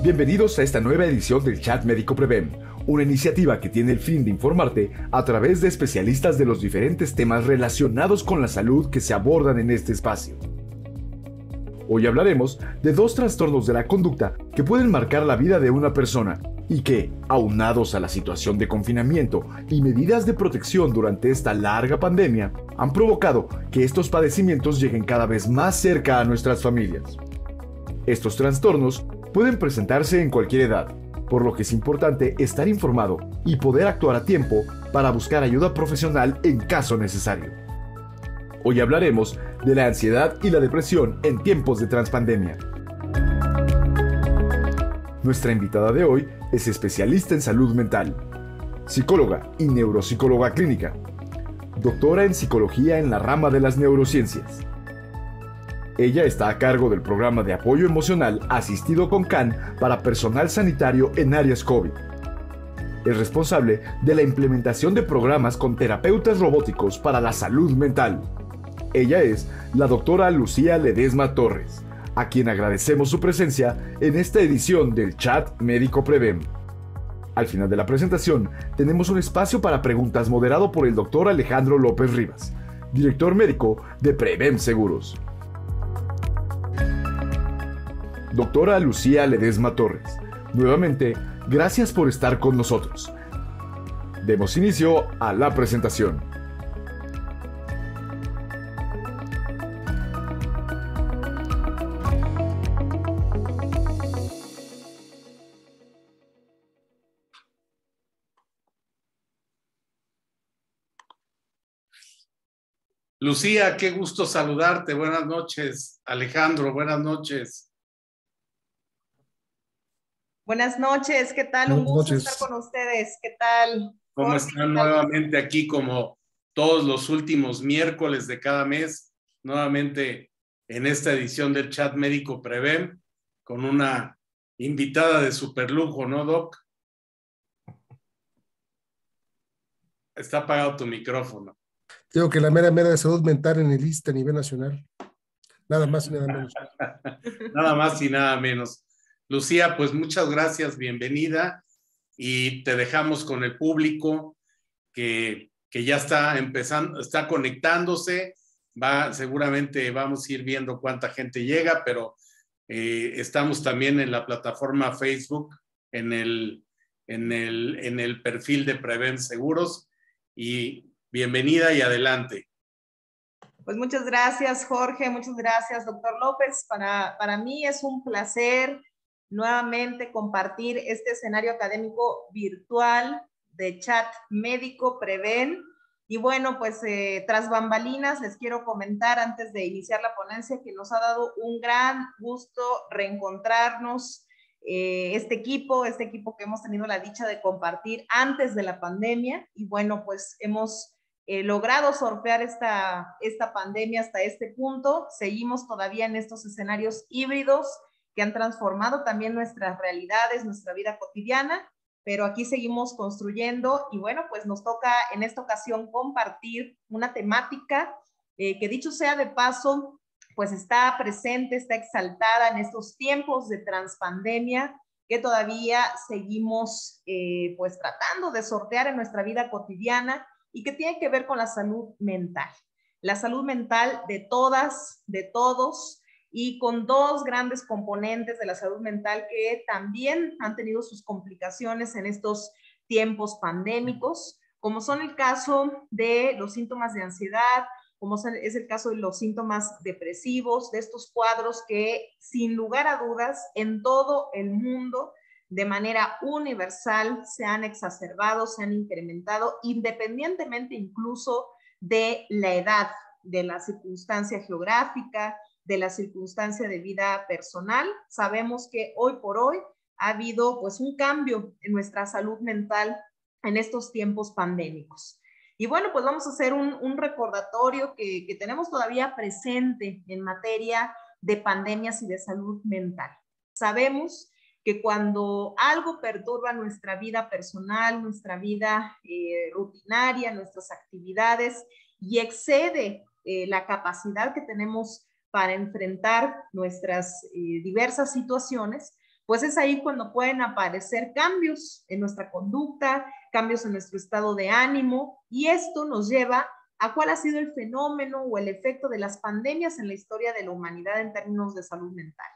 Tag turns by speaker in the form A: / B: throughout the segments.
A: Bienvenidos a esta nueva edición del Chat Médico Prevén, una iniciativa que tiene el fin de informarte a través de especialistas de los diferentes temas relacionados con la salud que se abordan en este espacio. Hoy hablaremos de 2 trastornos de la conducta que pueden marcar la vida de una persona y que, aunados a la situación de confinamiento y medidas de protección durante esta larga pandemia, han provocado que estos padecimientos lleguen cada vez más cerca a nuestras familias. Estos trastornos pueden presentarse en cualquier edad, por lo que es importante estar informado y poder actuar a tiempo para buscar ayuda profesional en caso necesario. Hoy hablaremos de la ansiedad y la depresión en tiempos de transpandemia. Nuestra invitada de hoy es especialista en salud mental, psicóloga y neuropsicóloga clínica, doctora en psicología en la rama de las neurociencias. Ella está a cargo del programa de apoyo emocional asistido con CAN para personal sanitario en áreas COVID. Es responsable de la implementación de programas con terapeutas robóticos para la salud mental. Ella es la doctora Lucía Ledesma Torres, a quien agradecemos su presencia en esta edición del Chat Médico Prevén. Al final de la presentación, tenemos un espacio para preguntas moderado por el doctor Alejandro López Rivas, director médico de Prevén Seguros. Doctora Lucía Ledesma Torres, nuevamente, gracias por estar con nosotros. Demos inicio a la presentación.
B: Lucía, qué gusto saludarte. Buenas noches. Alejandro, buenas noches.
C: Buenas noches, ¿qué tal? Un gusto estar con ustedes. ¿Qué tal?
B: ¿Cómo están nuevamente aquí como todos los últimos miércoles de cada mes? Nuevamente en esta edición del Chat Médico Prevén con una invitada de superlujo, ¿no, Doc? Está apagado tu micrófono.
D: Digo que la mera de salud mental en el ISSSTE a nivel nacional. Nada más y nada menos.
B: Nada más y nada menos. Lucía, pues muchas gracias, bienvenida, y te dejamos con el público que ya está empezando, está conectándose, seguramente vamos a ir viendo cuánta gente llega, pero estamos también en la plataforma Facebook, en el perfil de Prevén Seguros, y bienvenida y adelante.
C: Pues muchas gracias, Jorge, muchas gracias, doctor López. Para mí es un placer nuevamente compartir este escenario académico virtual de Chat Médico Prevén. Y bueno, pues tras bambalinas les quiero comentar antes de iniciar la ponencia que nos ha dado un gran gusto reencontrarnos, este equipo que hemos tenido la dicha de compartir antes de la pandemia. Y bueno, pues hemos logrado sortear esta pandemia hasta este punto. Seguimos todavía en estos escenarios híbridos que han transformado también nuestras realidades, nuestra vida cotidiana, pero aquí seguimos construyendo y bueno, pues nos toca en esta ocasión compartir una temática que dicho sea de paso, pues está presente, está exaltada en estos tiempos de transpandemia que todavía seguimos pues tratando de sortear en nuestra vida cotidiana y que tiene que ver con la salud mental de todas, de todos, y con 2 grandes componentes de la salud mental que también han tenido sus complicaciones en estos tiempos pandémicos, como son el caso de los síntomas de ansiedad, como es el caso de los síntomas depresivos, de estos cuadros que sin lugar a dudas en todo el mundo de manera universal se han exacerbado, se han incrementado, independientemente incluso de la edad, de la circunstancia geográfica, de la circunstancia de vida personal. Sabemos que hoy por hoy ha habido pues un cambio en nuestra salud mental en estos tiempos pandémicos. Y bueno, pues vamos a hacer un recordatorio que tenemos todavía presente en materia de pandemias y de salud mental. Sabemos que cuando algo perturba nuestra vida personal, nuestra vida rutinaria, nuestras actividades y excede la capacidad que tenemos para enfrentar nuestras diversas situaciones, pues es ahí cuando pueden aparecer cambios en nuestra conducta, cambios en nuestro estado de ánimo, y esto nos lleva a cuál ha sido el fenómeno o el efecto de las pandemias en la historia de la humanidad en términos de salud mental.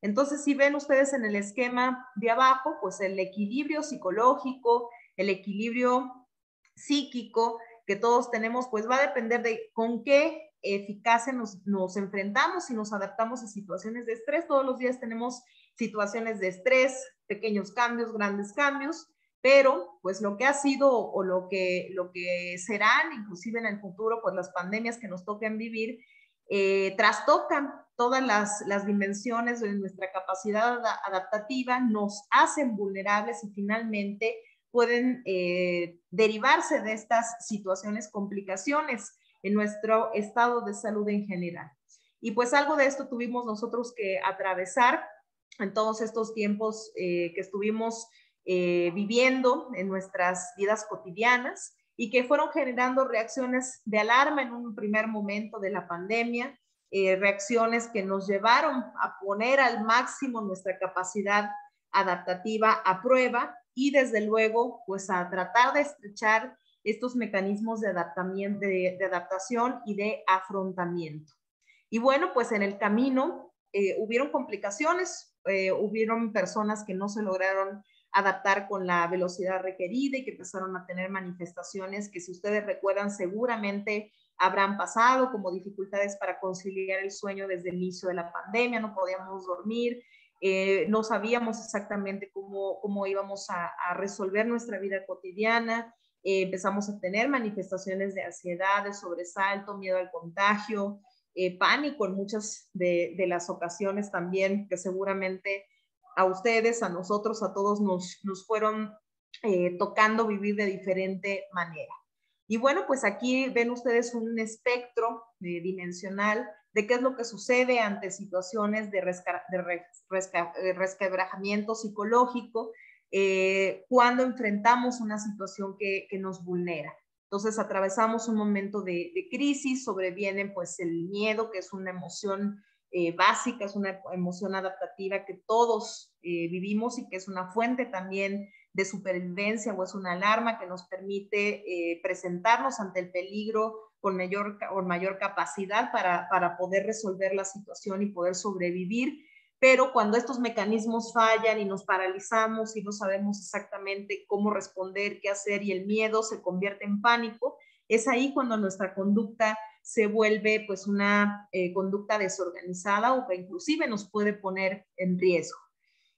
C: Entonces, si ven ustedes en el esquema de abajo, pues el equilibrio psicológico, el equilibrio psíquico que todos tenemos, pues va a depender de con qué eficacia nos enfrentamos y nos adaptamos a situaciones de estrés. Todos los días tenemos situaciones de estrés, pequeños cambios, grandes cambios, pero pues lo que ha sido o lo que serán, inclusive en el futuro, pues las pandemias que nos toquen vivir, trastocan todas las dimensiones de nuestra capacidad adaptativa, nos hacen vulnerables y finalmente pueden derivarse de estas situaciones complicaciones en nuestro estado de salud en general. Y pues algo de esto tuvimos nosotros que atravesar en todos estos tiempos que estuvimos viviendo en nuestras vidas cotidianas y que fueron generando reacciones de alarma en un primer momento de la pandemia, reacciones que nos llevaron a poner al máximo nuestra capacidad adaptativa a prueba y desde luego pues a tratar de estrechar estos mecanismos de adaptación y de afrontamiento. Y bueno, pues en el camino hubieron complicaciones, hubieron personas que no se lograron adaptar con la velocidad requerida y que empezaron a tener manifestaciones que, si ustedes recuerdan, seguramente habrán pasado, como dificultades para conciliar el sueño desde el inicio de la pandemia, no podíamos dormir, no sabíamos exactamente cómo íbamos a resolver nuestra vida cotidiana, empezamos a tener manifestaciones de ansiedad, de sobresalto, miedo al contagio, pánico en muchas de las ocasiones también, que seguramente a ustedes, a nosotros, a todos nos fueron tocando vivir de diferente manera. Y bueno, pues aquí ven ustedes un espectro dimensional de qué es lo que sucede ante situaciones de resquebrajamiento psicológico cuando enfrentamos una situación que nos vulnera. Entonces atravesamos un momento de crisis, sobreviene pues el miedo, que es una emoción básica, es una emoción adaptativa que todos vivimos y que es una fuente también de supervivencia o es una alarma que nos permite presentarnos ante el peligro con mayor capacidad para poder resolver la situación y poder sobrevivir. Pero cuando estos mecanismos fallan y nos paralizamos y no sabemos exactamente cómo responder, qué hacer y el miedo se convierte en pánico, es ahí cuando nuestra conducta se vuelve pues una conducta desorganizada o que inclusive nos puede poner en riesgo.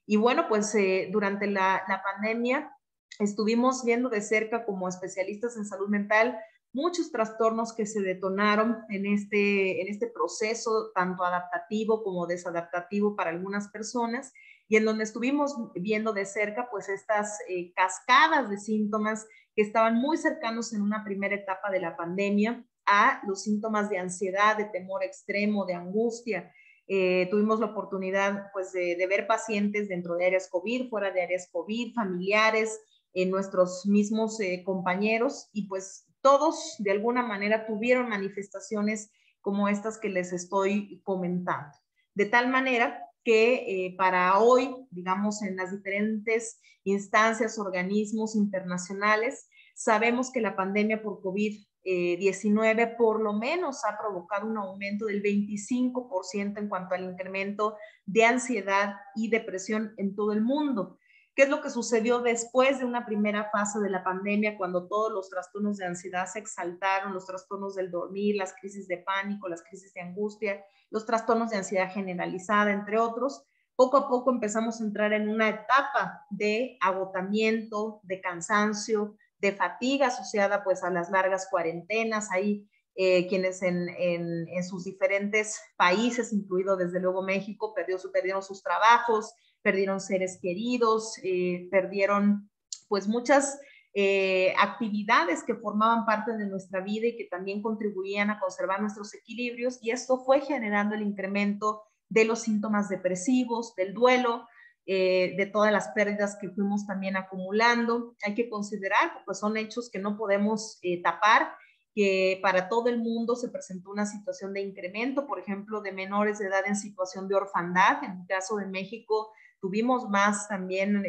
C: Y bueno, pues durante la pandemia estuvimos viendo de cerca como especialistas en salud mental muchos trastornos que se detonaron en este proceso, tanto adaptativo como desadaptativo para algunas personas, y en donde estuvimos viendo de cerca pues estas cascadas de síntomas que estaban muy cercanos en una primera etapa de la pandemia a los síntomas de ansiedad, de temor extremo, de angustia. Tuvimos la oportunidad pues de ver pacientes dentro de áreas COVID, fuera de áreas COVID, familiares, nuestros mismos compañeros, y pues todos de alguna manera tuvieron manifestaciones como estas que les estoy comentando. De tal manera que para hoy, digamos, en las diferentes instancias, organismos internacionales, sabemos que la pandemia por COVID-19 por lo menos ha provocado un aumento del 25% en cuanto al incremento de ansiedad y depresión en todo el mundo. ¿Qué es lo que sucedió después de una primera fase de la pandemia, cuando todos los trastornos de ansiedad se exaltaron, los trastornos del dormir, las crisis de pánico, las crisis de angustia, los trastornos de ansiedad generalizada, entre otros? Poco a poco empezamos a entrar en una etapa de agotamiento, de cansancio, de fatiga asociada pues a las largas cuarentenas. Hay quienes en sus diferentes países, incluido desde luego México, perdieron sus trabajos, perdieron seres queridos, perdieron pues muchas actividades que formaban parte de nuestra vida y que también contribuían a conservar nuestros equilibrios, y esto fue generando el incremento de los síntomas depresivos, del duelo, de todas las pérdidas que fuimos también acumulando. Hay que considerar, pues son hechos que no podemos tapar, que para todo el mundo se presentó una situación de incremento, por ejemplo, de menores de edad en situación de orfandad. En el caso de México tuvimos más también,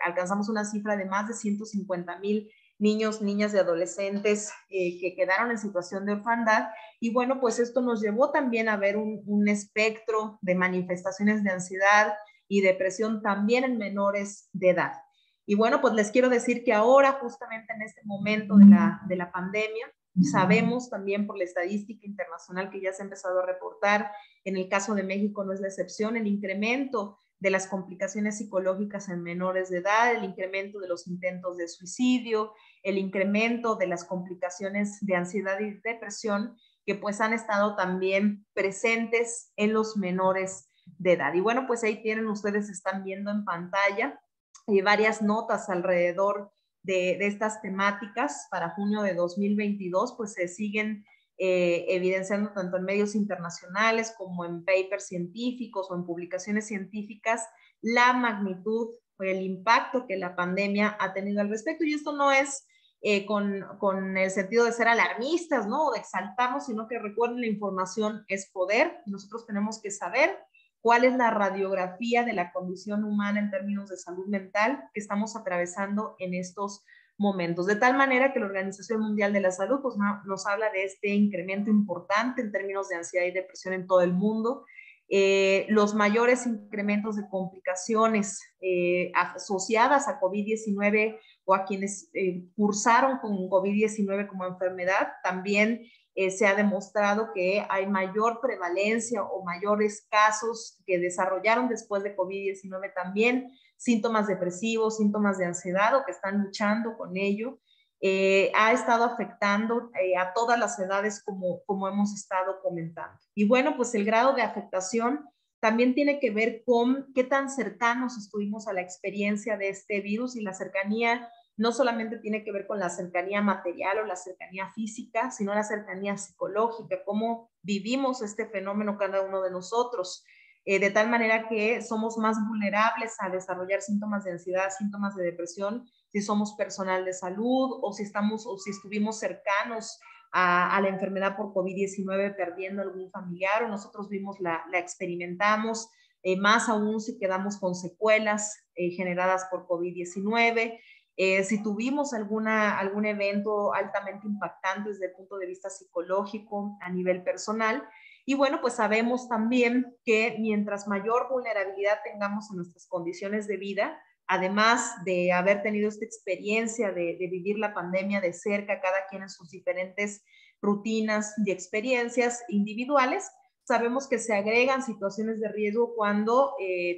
C: alcanzamos una cifra de más de 150,000 niños, niñas y adolescentes que quedaron en situación de orfandad. Y bueno, pues esto nos llevó también a ver un espectro de manifestaciones de ansiedad y depresión también en menores de edad. Y bueno, pues les quiero decir que ahora, justamente en este momento de la pandemia, sabemos también por la estadística internacional que ya se ha empezado a reportar, en el caso de México no es la excepción, el incremento de las complicaciones psicológicas en menores de edad, el incremento de los intentos de suicidio, el incremento de las complicaciones de ansiedad y depresión que pues han estado también presentes en los menores de edad. Y bueno, pues ahí tienen, ustedes están viendo en pantalla varias notas alrededor de estas temáticas. Para junio de 2022, pues se siguen evidenciando tanto en medios internacionales como en papers científicos o en publicaciones científicas la magnitud o el impacto que la pandemia ha tenido al respecto. Y esto no es con el sentido de ser alarmistas, ¿no? O de exaltarnos, sino que recuerden, la información es poder. Nosotros tenemos que saber cuál es la radiografía de la condición humana en términos de salud mental que estamos atravesando en estos momentos. De tal manera que la Organización Mundial de la Salud pues, nos habla de este incremento importante en términos de ansiedad y depresión en todo el mundo. Los mayores incrementos de complicaciones asociadas a COVID-19 o a quienes cursaron con COVID-19 como enfermedad, también se ha demostrado que hay mayor prevalencia o mayores casos que desarrollaron después de COVID-19 también, síntomas depresivos, síntomas de ansiedad o que están luchando con ello. Ha estado afectando a todas las edades como hemos estado comentando. Y bueno, pues el grado de afectación también tiene que ver con qué tan cercanos estuvimos a la experiencia de este virus, y la cercanía no solamente tiene que ver con la cercanía material o la cercanía física, sino la cercanía psicológica, cómo vivimos este fenómeno cada uno de nosotros, de tal manera que somos más vulnerables a desarrollar síntomas de ansiedad, síntomas de depresión, si somos personal de salud o si estuvimos cercanos a la enfermedad por COVID-19 perdiendo algún familiar o nosotros la experimentamos, más aún si quedamos con secuelas generadas por COVID-19. Si tuvimos algún evento altamente impactante desde el punto de vista psicológico a nivel personal. Y bueno, pues sabemos también que mientras mayor vulnerabilidad tengamos en nuestras condiciones de vida, además de haber tenido esta experiencia de vivir la pandemia de cerca, cada quien en sus diferentes rutinas y experiencias individuales, sabemos que se agregan situaciones de riesgo cuando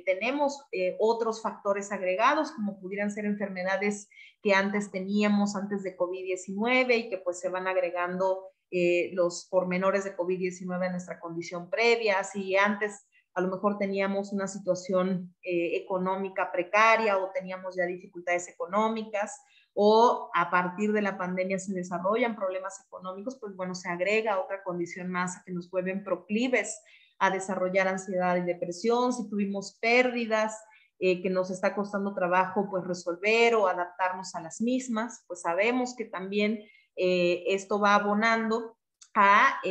C: tenemos otros factores agregados, como pudieran ser enfermedades que antes teníamos antes de COVID-19 y que pues se van agregando los pormenores de COVID-19 a nuestra condición previa. Si antes a lo mejor teníamos una situación económica precaria o teníamos ya dificultades económicas, o a partir de la pandemia se desarrollan problemas económicos, pues bueno, se agrega otra condición más que nos vuelven proclives a desarrollar ansiedad y depresión. Si tuvimos pérdidas que nos está costando trabajo pues resolver o adaptarnos a las mismas, pues sabemos que también esto va abonando a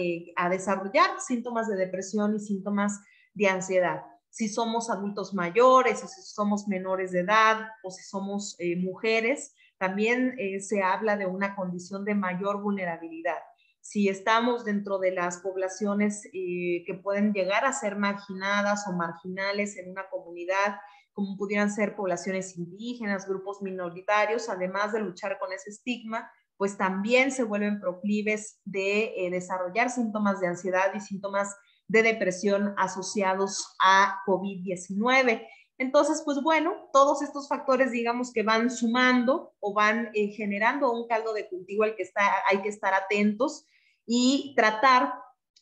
C: desarrollar síntomas de depresión y síntomas de ansiedad. Si somos adultos mayores, o si somos menores de edad, o si somos mujeres, también se habla de una condición de mayor vulnerabilidad. Si estamos dentro de las poblaciones que pueden llegar a ser marginadas o marginales en una comunidad, como pudieran ser poblaciones indígenas, grupos minoritarios, además de luchar con ese estigma, pues también se vuelven proclives de desarrollar síntomas de ansiedad y síntomas de depresión asociados a COVID-19. Entonces, pues bueno, todos estos factores, digamos que van sumando o van generando un caldo de cultivo al que hay que estar atentos y tratar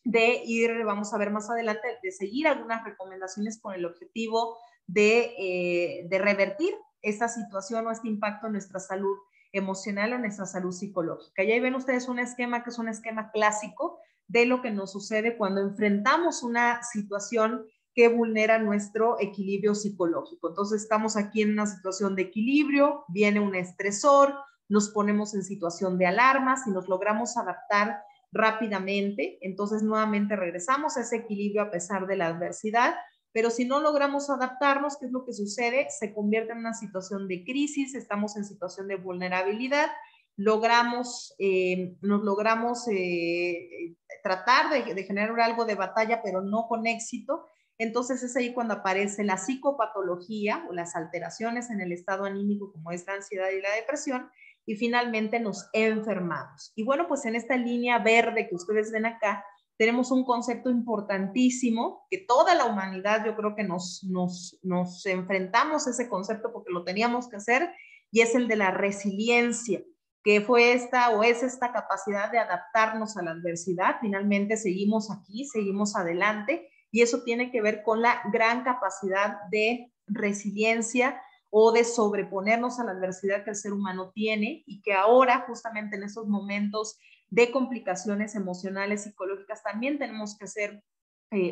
C: de ir, vamos a ver más adelante, de seguir algunas recomendaciones con el objetivo de revertir esta situación o este impacto en nuestra salud emocional o en nuestra salud psicológica. Y ahí ven ustedes un esquema que es un esquema clásico de lo que nos sucede cuando enfrentamos una situación que vulnera nuestro equilibrio psicológico. Entonces estamos aquí en una situación de equilibrio, viene un estresor, nos ponemos en situación de alarma, si nos logramos adaptar rápidamente, entonces nuevamente regresamos a ese equilibrio a pesar de la adversidad, pero si no logramos adaptarnos, ¿qué es lo que sucede? Se convierte en una situación de crisis, estamos en situación de vulnerabilidad, nos logramos tratar de generar algo de batalla, pero no con éxito. Entonces es ahí cuando aparece la psicopatología o las alteraciones en el estado anímico, como es la ansiedad y la depresión, y finalmente nos enfermamos. Y bueno, pues en esta línea verde que ustedes ven acá, tenemos un concepto importantísimo que toda la humanidad, yo creo que nos enfrentamos a ese concepto porque lo teníamos que hacer, y es el de la resiliencia, que fue esta capacidad de adaptarnos a la adversidad. Finalmente seguimos aquí, seguimos adelante, y eso tiene que ver con la gran capacidad de resiliencia o de sobreponernos a la adversidad que el ser humano tiene, y que ahora, justamente en esos momentos de complicaciones emocionales, psicológicas, también tenemos que hacer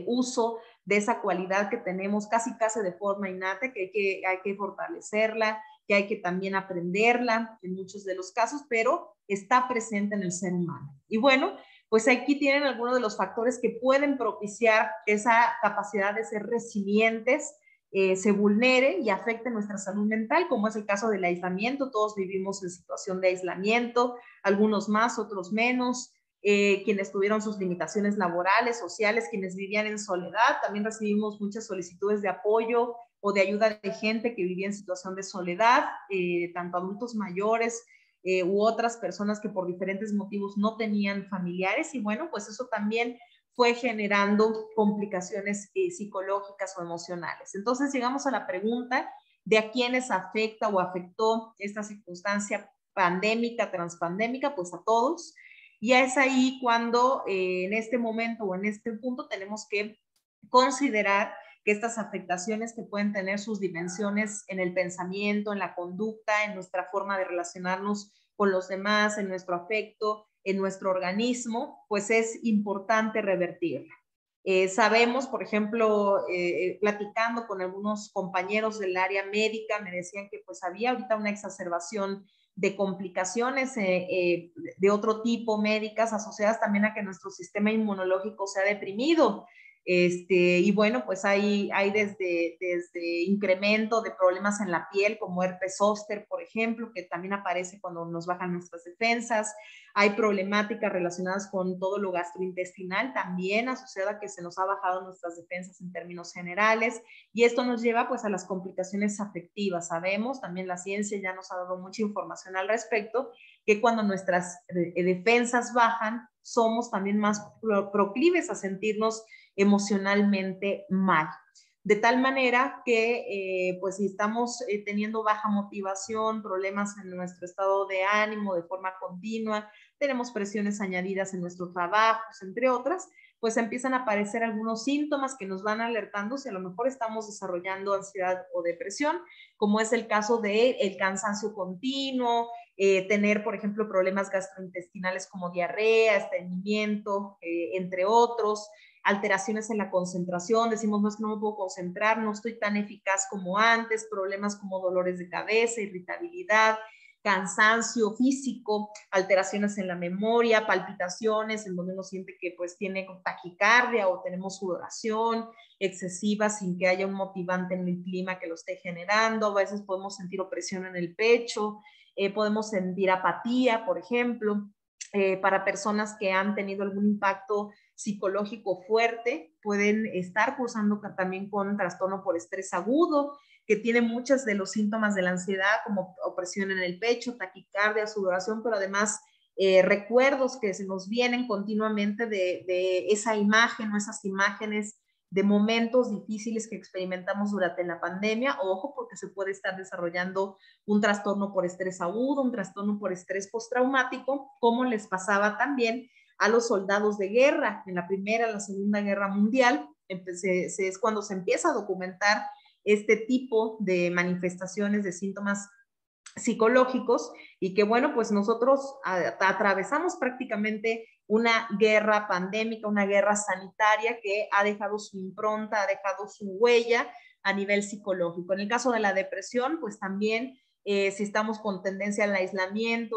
C: uso de esa cualidad que tenemos casi de forma innata, que hay que fortalecerla, que hay que también aprenderla en muchos de los casos, pero está presente en el ser humano. Y bueno, pues aquí tienen algunos de los factores que pueden propiciar esa capacidad de ser resilientes, se vulnere y afecte nuestra salud mental, como es el caso del aislamiento. Todos vivimos en situación de aislamiento, algunos más, otros menos. Quienes tuvieron sus limitaciones laborales, sociales, quienes vivían en soledad, también recibimos muchas solicitudes de apoyo o de ayuda de gente que vivía en situación de soledad, tanto adultos mayores u otras personas que por diferentes motivos no tenían familiares, y bueno, pues eso también fue generando complicaciones psicológicas o emocionales. Entonces llegamos a la pregunta de a quiénes afecta o afectó esta circunstancia pandémica, transpandémica, pues a todos. Y es ahí cuando en este momento o en este punto tenemos que considerar que estas afectaciones que pueden tener sus dimensiones en el pensamiento, en la conducta, en nuestra forma de relacionarnos con los demás, en nuestro afecto, en nuestro organismo, pues es importante revertirla. Sabemos, por ejemplo, platicando con algunos compañeros del área médica, me decían que pues había ahorita una exacerbación de complicaciones de otro tipo médicas asociadas también a que nuestro sistema inmunológico se ha deprimido. Y bueno, pues hay desde incremento de problemas en la piel, como herpes zóster, por ejemplo, que también aparece cuando nos bajan nuestras defensas. Hay problemáticas relacionadas con todo lo gastrointestinal, también asociada a que se nos ha bajado nuestras defensas en términos generales, y esto nos lleva pues a las complicaciones afectivas. Sabemos, también la ciencia ya nos ha dado mucha información al respecto, que cuando nuestras defensas bajan, somos también más proclives a sentirnos emocionalmente mal. De tal manera que, pues si estamos teniendo baja motivación, problemas en nuestro estado de ánimo de forma continua, tenemos presiones añadidas en nuestros trabajos, entre otras, pues empiezan a aparecer algunos síntomas que nos van alertando si a lo mejor estamos desarrollando ansiedad o depresión, como es el caso del cansancio continuo, tener, por ejemplo, problemas gastrointestinales como diarrea, estreñimiento, entre otros, alteraciones en la concentración, decimos, no es que no me puedo concentrar, no estoy tan eficaz como antes, problemas como dolores de cabeza, irritabilidad, cansancio físico, alteraciones en la memoria, palpitaciones, en donde uno siente que pues tiene taquicardia o tenemos sudoración excesiva sin que haya un motivante en el clima que lo esté generando. A veces podemos sentir opresión en el pecho, podemos sentir apatía, por ejemplo. Para personas que han tenido algún impacto psicológico fuerte, pueden estar cursando también con trastorno por estrés agudo, que tiene muchos de los síntomas de la ansiedad, como opresión en el pecho, taquicardia, sudoración, pero además recuerdos que se nos vienen continuamente de esa imagen o esas imágenes de momentos difíciles que experimentamos durante la pandemia. Ojo, porque se puede estar desarrollando un trastorno por estrés agudo, un trastorno por estrés postraumático, como les pasaba también a los soldados de guerra en la Primera, la Segunda Guerra Mundial. Es cuando se empieza a documentar este tipo de manifestaciones, de síntomas psicológicos, y que bueno, pues nosotros atravesamos prácticamente una guerra pandémica, una guerra sanitaria que ha dejado su impronta, ha dejado su huella a nivel psicológico. En el caso de la depresión, pues también si estamos con tendencia al aislamiento,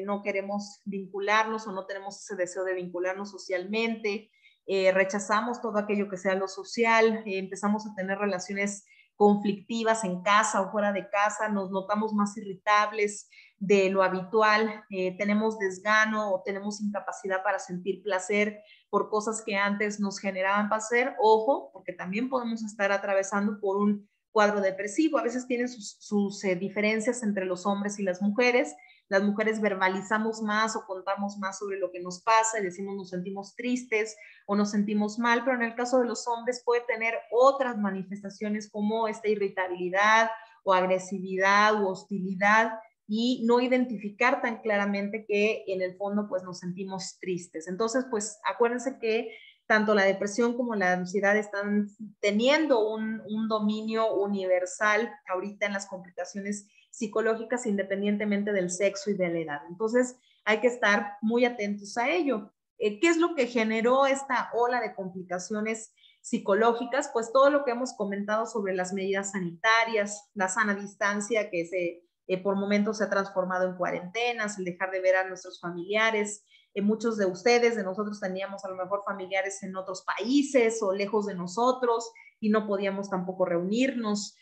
C: no queremos vincularnos o no tenemos ese deseo de vincularnos socialmente, rechazamos todo aquello que sea lo social, empezamos a tener relaciones conflictivas en casa o fuera de casa, nos notamos más irritables de lo habitual, tenemos desgano o tenemos incapacidad para sentir placer por cosas que antes nos generaban placer. Ojo, porque también podemos estar atravesando por un cuadro depresivo. A veces tienen sus diferencias entre los hombres y las mujeres. Las mujeres verbalizamos más o contamos más sobre lo que nos pasa y decimos nos sentimos tristes o nos sentimos mal, pero en el caso de los hombres puede tener otras manifestaciones como esta irritabilidad o agresividad u hostilidad, y no identificar tan claramente que en el fondo pues nos sentimos tristes. Entonces pues acuérdense que tanto la depresión como la ansiedad están teniendo un dominio universal ahorita en las complicaciones psicológicas, independientemente del sexo y de la edad. Entonces hay que estar muy atentos a ello. ¿Qué es lo que generó esta ola de complicaciones psicológicas? Pues todo lo que hemos comentado sobre las medidas sanitarias, la sana distancia que por momentos se ha transformado en cuarentenas, el dejar de ver a nuestros familiares. Muchos de ustedes, de nosotros, teníamos a lo mejor familiares en otros países o lejos de nosotros y no podíamos tampoco reunirnos.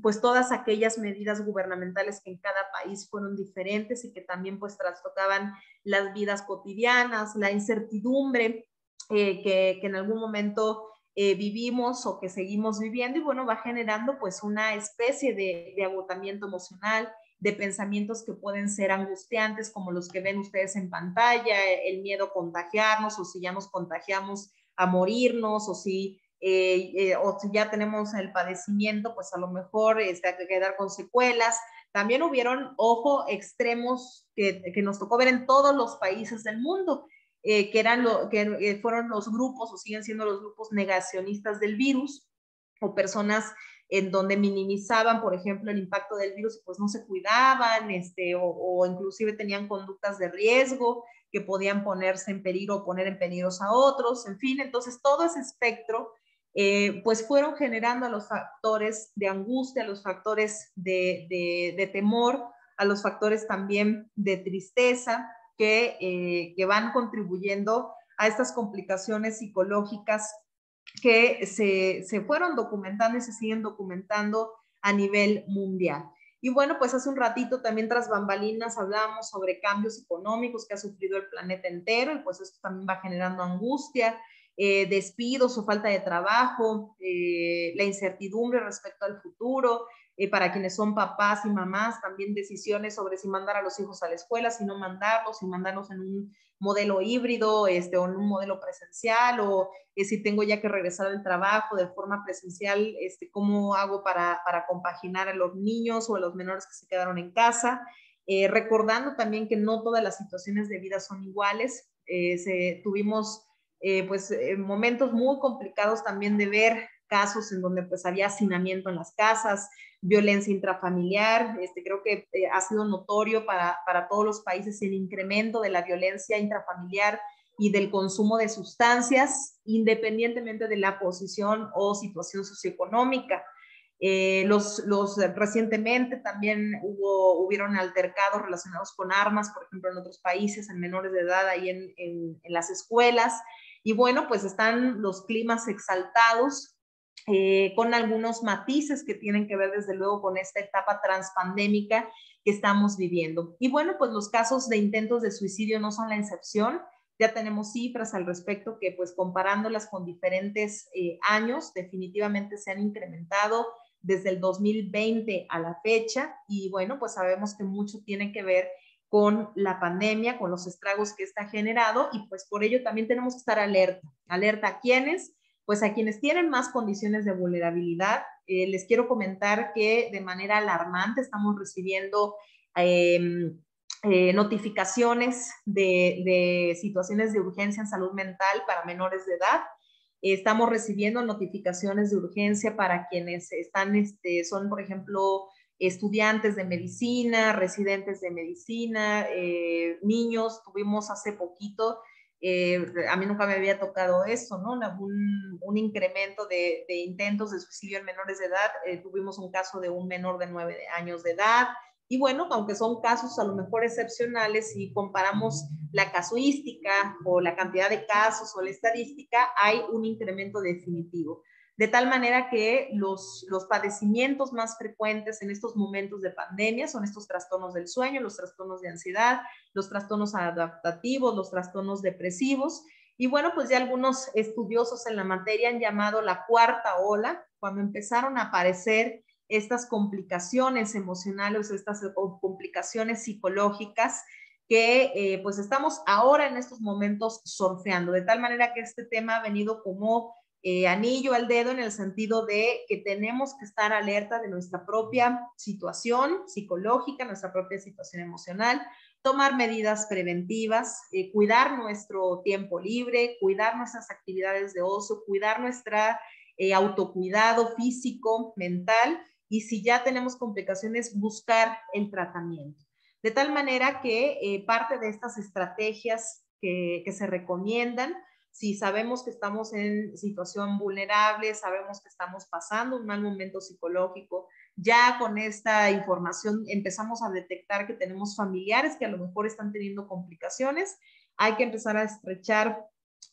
C: Pues todas aquellas medidas gubernamentales que en cada país fueron diferentes y que también pues trastocaban las vidas cotidianas, la incertidumbre que en algún momento vivimos o que seguimos viviendo, y bueno, va generando pues una especie de agotamiento emocional, de pensamientos que pueden ser angustiantes, como los que ven ustedes en pantalla, el miedo a contagiarnos, o si ya nos contagiamos, a morirnos, o si ya tenemos el padecimiento, pues a lo mejor a quedar con secuelas. También hubieron, ojo, extremos que nos tocó ver en todos los países del mundo, que fueron los grupos, o siguen siendo los grupos negacionistas del virus, o personas en donde minimizaban, por ejemplo, el impacto del virus y pues no se cuidaban, o inclusive tenían conductas de riesgo que podían ponerse en peligro o poner en peligro a otros, en fin. Entonces todo ese espectro pues fueron generando a los factores de angustia, a los factores de temor, a los factores también de tristeza que van contribuyendo a estas complicaciones psicológicas que se fueron documentando y se siguen documentando a nivel mundial. Y bueno, pues hace un ratito también tras bambalinas hablábamos sobre cambios económicos que ha sufrido el planeta entero, y pues esto también va generando angustia, despidos o falta de trabajo, la incertidumbre respecto al futuro, para quienes son papás y mamás, también decisiones sobre si mandar a los hijos a la escuela, si no mandarlos, si mandarlos en un modelo híbrido, o en un modelo presencial, o si tengo ya que regresar al trabajo de forma presencial, cómo hago para compaginar a los niños o a los menores que se quedaron en casa. Recordando también que no todas las situaciones de vida son iguales. Tuvimos momentos muy complicados también de ver casos en donde pues había hacinamiento en las casas, violencia intrafamiliar. Creo que ha sido notorio para todos los países el incremento de la violencia intrafamiliar y del consumo de sustancias, independientemente de la posición o situación socioeconómica. Recientemente también hubieron altercados relacionados con armas, por ejemplo, en otros países, en menores de edad, ahí en las escuelas. Y bueno, pues están los climas exaltados, con algunos matices que tienen que ver desde luego con esta etapa transpandémica que estamos viviendo. Y bueno, pues los casos de intentos de suicidio no son la excepción. Ya tenemos cifras al respecto que pues comparándolas con diferentes años, definitivamente se han incrementado desde el 2020 a la fecha, y bueno, pues sabemos que mucho tiene que ver con la pandemia, con los estragos que está generado, y pues por ello también tenemos que estar alerta. ¿Alerta a quiénes? Pues a quienes tienen más condiciones de vulnerabilidad. Les quiero comentar que de manera alarmante estamos recibiendo notificaciones de situaciones de urgencia en salud mental para menores de edad. Estamos recibiendo notificaciones de urgencia para quienes están, son, por ejemplo, estudiantes de medicina, residentes de medicina, niños. Tuvimos hace poquito, a mí nunca me había tocado esto, ¿no? Un incremento de intentos de suicidio en menores de edad. Tuvimos un caso de un menor de 9 años de edad. Y bueno, aunque son casos a lo mejor excepcionales, si comparamos la casuística o la cantidad de casos o la estadística, hay un incremento definitivo. De tal manera que los padecimientos más frecuentes en estos momentos de pandemia son estos trastornos del sueño, los trastornos de ansiedad, los trastornos adaptativos, los trastornos depresivos. Y bueno, pues ya algunos estudiosos en la materia han llamado la cuarta ola, cuando empezaron a aparecer estas complicaciones emocionales, estas complicaciones psicológicas que pues estamos ahora en estos momentos surfeando, de tal manera que este tema ha venido como anillo al dedo, en el sentido de que tenemos que estar alerta de nuestra propia situación psicológica, nuestra propia situación emocional, tomar medidas preventivas, cuidar nuestro tiempo libre, cuidar nuestras actividades de ocio, cuidar nuestra autocuidado físico, mental, y si ya tenemos complicaciones, buscar el tratamiento. De tal manera que parte de estas estrategias que se recomiendan, si sabemos que estamos en situación vulnerable, sabemos que estamos pasando un mal momento psicológico, ya con esta información empezamos a detectar que tenemos familiares que a lo mejor están teniendo complicaciones, hay que empezar a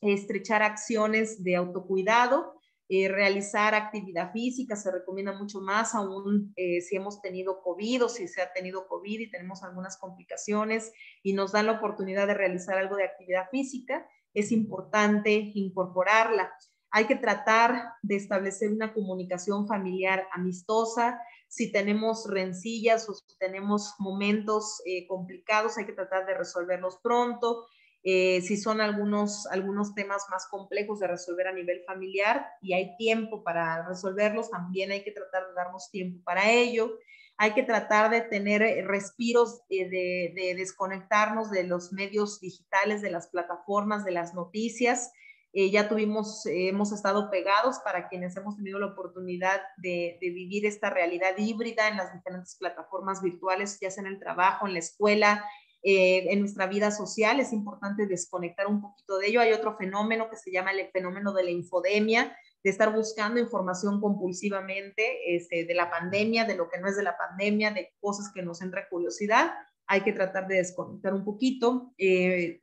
C: estrechar acciones de autocuidado, realizar actividad física. Se recomienda mucho más aún si hemos tenido COVID o si se ha tenido COVID y tenemos algunas complicaciones y nos dan la oportunidad de realizar algo de actividad física, es importante incorporarla. Hay que tratar de establecer una comunicación familiar amistosa. Si tenemos rencillas o si tenemos momentos complicados, hay que tratar de resolverlos pronto. Si son algunos temas más complejos de resolver a nivel familiar y hay tiempo para resolverlos, también hay que tratar de darnos tiempo para ello. Hay que tratar de tener respiros, de desconectarnos de los medios digitales, de las plataformas, de las noticias. Ya hemos estado pegados, para quienes hemos tenido la oportunidad de vivir esta realidad híbrida en las diferentes plataformas virtuales, ya sea en el trabajo, en la escuela, en nuestra vida social. Es importante desconectar un poquito de ello. Hay otro fenómeno que se llama el fenómeno de la infodemia, de estar buscando información compulsivamente de la pandemia, de lo que no es de la pandemia, de cosas que nos entra curiosidad. Hay que tratar de desconectar un poquito,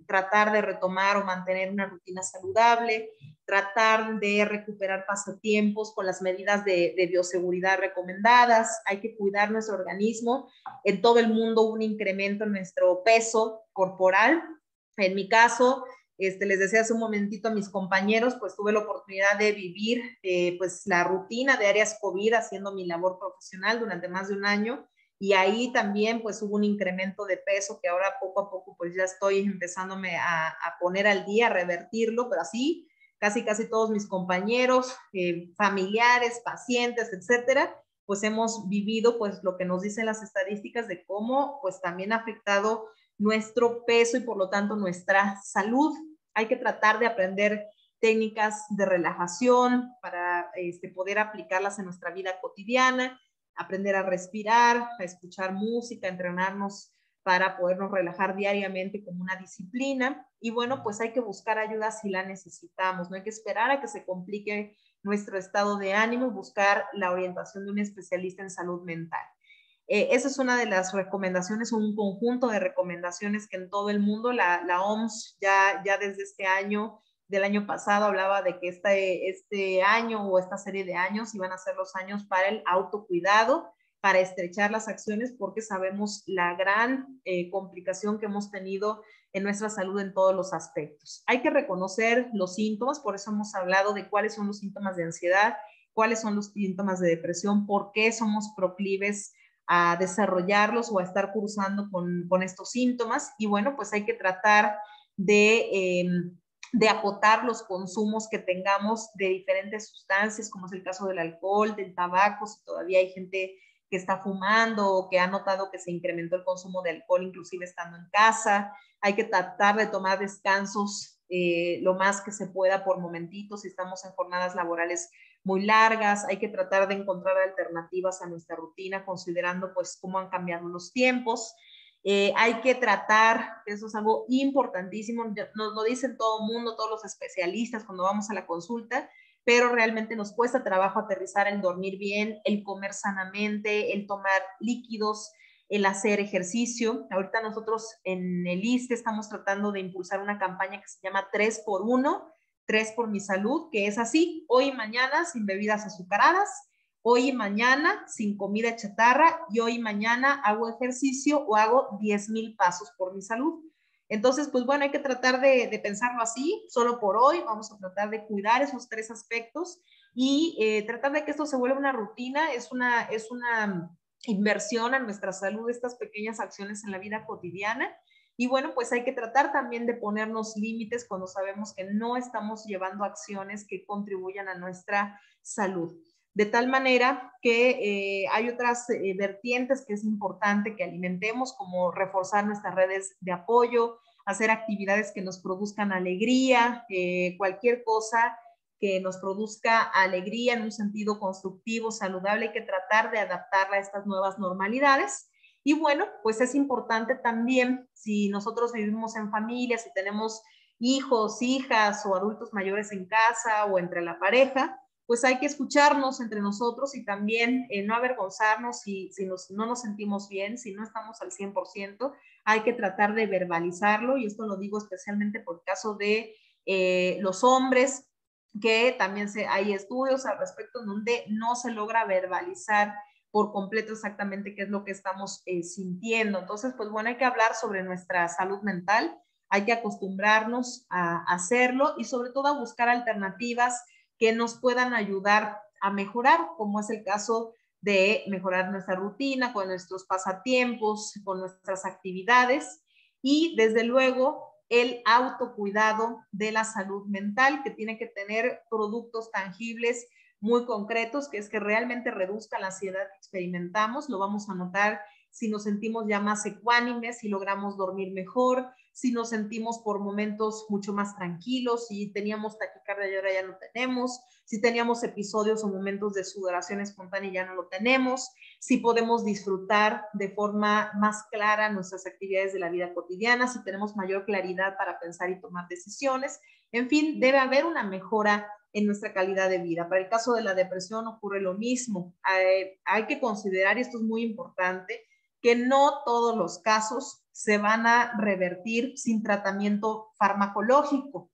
C: tratar de retomar o mantener una rutina saludable, tratar de recuperar pasatiempos con las medidas de bioseguridad recomendadas. Hay que cuidar nuestro organismo. En todo el mundo hubo un incremento en nuestro peso corporal. En mi caso, les decía hace un momentito a mis compañeros, pues tuve la oportunidad de vivir pues la rutina de áreas COVID haciendo mi labor profesional durante más de un año, y ahí también pues hubo un incremento de peso que ahora poco a poco pues ya estoy empezándome a poner al día, a revertirlo, pero así casi todos mis compañeros, familiares, pacientes, etcétera, pues hemos vivido pues lo que nos dicen las estadísticas de cómo pues también ha afectado nuestro peso y por lo tanto nuestra salud. Hay que tratar de aprender técnicas de relajación para poder aplicarlas en nuestra vida cotidiana, aprender a respirar, a escuchar música, entrenarnos para podernos relajar diariamente como una disciplina. Y bueno, pues hay que buscar ayuda si la necesitamos, no hay que esperar a que se complique nuestro estado de ánimo, buscar la orientación de un especialista en salud mental. Esa es una de las recomendaciones, un conjunto de recomendaciones que en todo el mundo la OMS ya desde este año, del año pasado, hablaba de que este año o esta serie de años iban a ser los años para el autocuidado, para estrechar las acciones, porque sabemos la gran complicación que hemos tenido en nuestra salud en todos los aspectos. Hay que reconocer los síntomas, por eso hemos hablado de cuáles son los síntomas de ansiedad, cuáles son los síntomas de depresión, por qué somos proclives a desarrollarlos o a estar cursando con estos síntomas. Y bueno, pues hay que tratar de acotar los consumos que tengamos de diferentes sustancias, como es el caso del alcohol, del tabaco, si todavía hay gente que está fumando o que ha notado que se incrementó el consumo de alcohol inclusive estando en casa. Hay que tratar de tomar descansos lo más que se pueda por momentitos si estamos en jornadas laborales muy largas, hay que tratar de encontrar alternativas a nuestra rutina considerando pues cómo han cambiado los tiempos. Hay que tratar, eso es algo importantísimo, nos lo dicen todo el mundo, todos los especialistas cuando vamos a la consulta, pero realmente nos cuesta trabajo aterrizar el dormir bien, el comer sanamente, el tomar líquidos, el hacer ejercicio. Ahorita nosotros en el ISSSTE estamos tratando de impulsar una campaña que se llama 3x1, 3 por mi salud, que es así, hoy y mañana sin bebidas azucaradas, hoy y mañana sin comida chatarra, y hoy y mañana hago ejercicio o hago 10,000 pasos por mi salud. Entonces, pues bueno, hay que tratar de pensarlo así, solo por hoy, vamos a tratar de cuidar esos 3 aspectos y tratar de que esto se vuelva una rutina, es una inversión a nuestra salud, estas pequeñas acciones en la vida cotidiana. Y bueno, pues hay que tratar también de ponernos límites cuando sabemos que no estamos llevando acciones que contribuyan a nuestra salud. De tal manera que hay otras vertientes que es importante que alimentemos, como reforzar nuestras redes de apoyo, hacer actividades que nos produzcan alegría, cualquier cosa que nos produzca alegría en un sentido constructivo, saludable, hay que tratar de adaptarla a estas nuevas normalidades. Y bueno, pues es importante también, si nosotros vivimos en familia, si tenemos hijos, hijas o adultos mayores en casa o entre la pareja, pues hay que escucharnos entre nosotros y también no avergonzarnos si no nos sentimos bien, si no estamos al 100%, hay que tratar de verbalizarlo, y esto lo digo especialmente por el caso de los hombres, que también hay estudios al respecto donde no se logra verbalizar por completo exactamente qué es lo que estamos sintiendo. Entonces, pues bueno, hay que hablar sobre nuestra salud mental, hay que acostumbrarnos a hacerlo y sobre todo a buscar alternativas que nos puedan ayudar a mejorar, como es el caso de mejorar nuestra rutina, con nuestros pasatiempos, con nuestras actividades y desde luego el autocuidado de la salud mental, que tiene que tener productos tangibles muy concretos, que es que realmente reduzca la ansiedad que experimentamos. Lo vamos a notar si nos sentimos ya más ecuánimes, si logramos dormir mejor, si nos sentimos por momentos mucho más tranquilos, si teníamos taquicardia y ahora ya no tenemos, si teníamos episodios o momentos de sudoración espontánea y ya no lo tenemos, si podemos disfrutar de forma más clara nuestras actividades de la vida cotidiana, si tenemos mayor claridad para pensar y tomar decisiones. En fin, debe haber una mejora en nuestra calidad de vida. Para el caso de la depresión ocurre lo mismo. Hay que considerar, y esto es muy importante, que no todos los casos se van a revertir sin tratamiento farmacológico.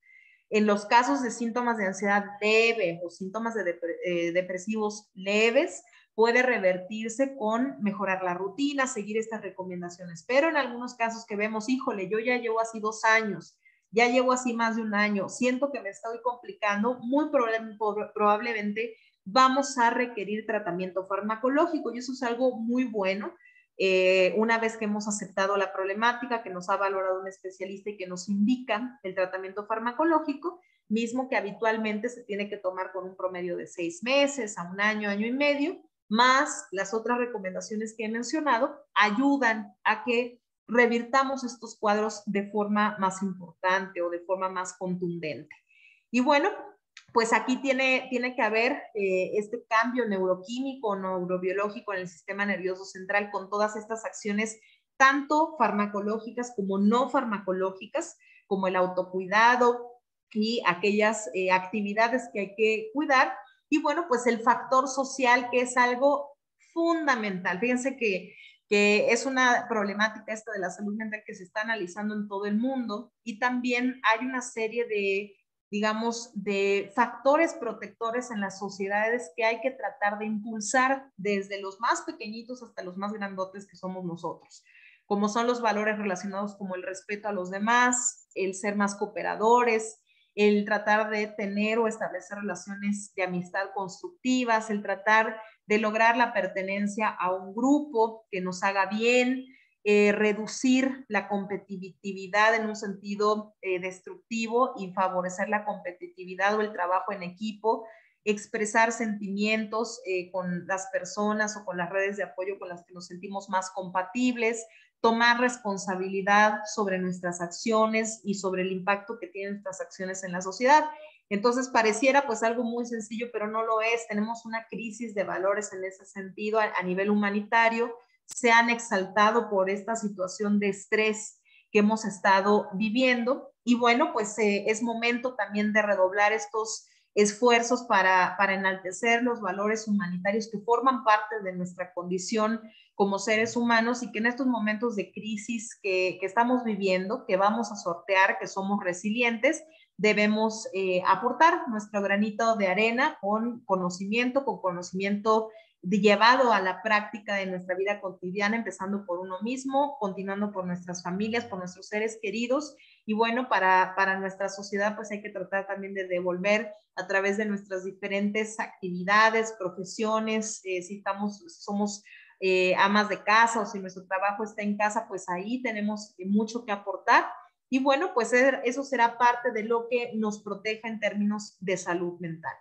C: En los casos de síntomas de ansiedad leve o síntomas depresivos leves, puede revertirse con mejorar la rutina, seguir estas recomendaciones. Pero en algunos casos que vemos, híjole, yo ya llevo así 2 años, ya llevo así más de 1 año, siento que me estoy complicando, muy probablemente vamos a requerir tratamiento farmacológico, y eso es algo muy bueno. Una vez que hemos aceptado la problemática, que nos ha valorado un especialista y que nos indica el tratamiento farmacológico, mismo que habitualmente se tiene que tomar con un promedio de 6 meses a 1 año, año y medio, más las otras recomendaciones que he mencionado, ayudan a que revirtamos estos cuadros de forma más importante o de forma más contundente. Y bueno, pues aquí tiene que haber este cambio neuroquímico, neurobiológico en el sistema nervioso central con todas estas acciones, tanto farmacológicas como no farmacológicas, como el autocuidado y aquellas actividades que hay que cuidar. Y bueno, pues el factor social, que es algo fundamental. Fíjense que es una problemática esta de la salud mental que se está analizando en todo el mundo, y también hay una serie de, digamos, de factores protectores en las sociedades que hay que tratar de impulsar desde los más pequeñitos hasta los más grandotes que somos nosotros, como son los valores relacionados como el respeto a los demás, el ser más cooperadores, el tratar de tener o establecer relaciones de amistad constructivas, el tratar de lograr la pertenencia a un grupo que nos haga bien, reducir la competitividad en un sentido destructivo y favorecer la competitividad o el trabajo en equipo expresar sentimientos con las personas o con las redes de apoyo con las que nos sentimos más compatibles, tomar responsabilidad sobre nuestras acciones y sobre el impacto que tienen nuestras acciones en la sociedad. Entonces pareciera pues algo muy sencillo, pero no lo es. Tenemos una crisis de valores en ese sentido a nivel humanitario. Se han exaltado por esta situación de estrés que hemos estado viviendo. Y bueno, pues es momento también de redoblar estos esfuerzos para enaltecer los valores humanitarios que forman parte de nuestra condición como seres humanos y que en estos momentos de crisis que estamos viviendo, que vamos a sortear, que somos resilientes, debemos aportar nuestro granito de arena con conocimiento llevado a la práctica de nuestra vida cotidiana, empezando por uno mismo, continuando por nuestras familias, por nuestros seres queridos. Y bueno, para nuestra sociedad pues hay que tratar también de devolver a través de nuestras diferentes actividades, profesiones, si somos amas de casa o si nuestro trabajo está en casa, pues ahí tenemos mucho que aportar. Y bueno, pues eso será parte de lo que nos proteja en términos de salud mental.